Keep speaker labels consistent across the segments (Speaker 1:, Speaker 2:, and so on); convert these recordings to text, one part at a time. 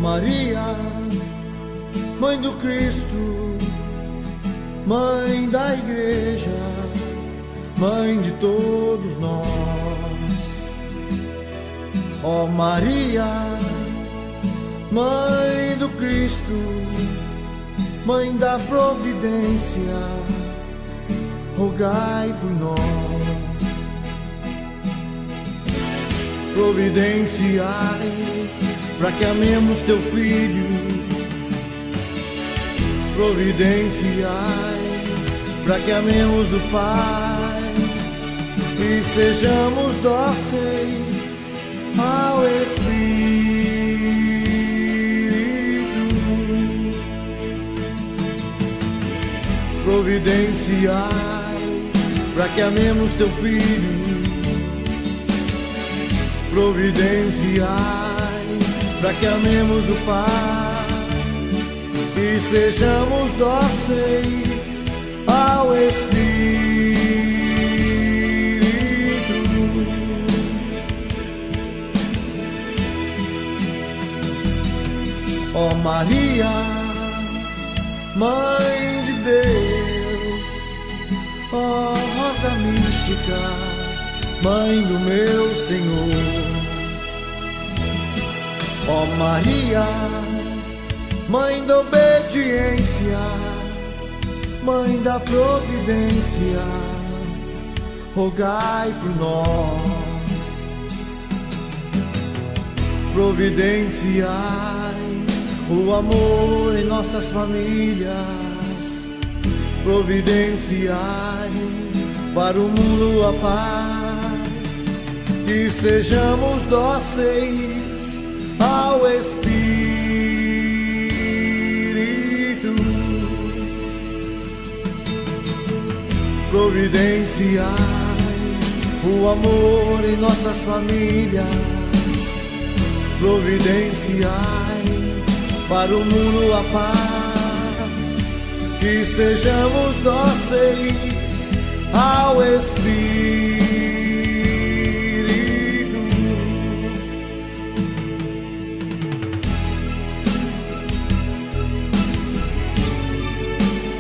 Speaker 1: Maria, Mãe do Cristo, Mãe da Igreja, Mãe de todos nós. Ó Maria, Mãe do Cristo, Mãe da Providência, rogai por nós. Providenciai para que amemos teu Filho. Providenciai para que amemos o Pai e sejamos dóceis ao Espírito. Providenciai para que amemos teu Filho. Providenciai para que amemos o Pai e sejamos dóceis ao Espírito. Ó Maria, Mãe de Deus, ó rosa mística, Mãe do meu Senhor. Ó Maria, Mãe da obediência, Mãe da providência, rogai por nós. Providenciai o amor em nossas famílias. Providenciai para o mundo a paz, que sejamos dóceis ao Espírito. Providenciai o amor em nossas famílias. Providenciai para o mundo a paz, que sejamos dóceis ao Espírito.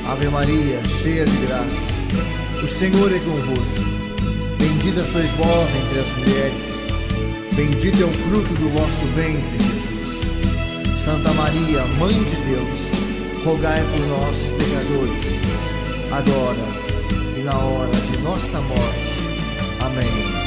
Speaker 1: Ave Maria, cheia de graça, o Senhor é convosco. Bendita sois vós entre as mulheres, bendito é o fruto do vosso ventre, Jesus. Santa Maria, Mãe de Deus, rogai por nós, pecadores, agora e na hora de nossa morte. Amém.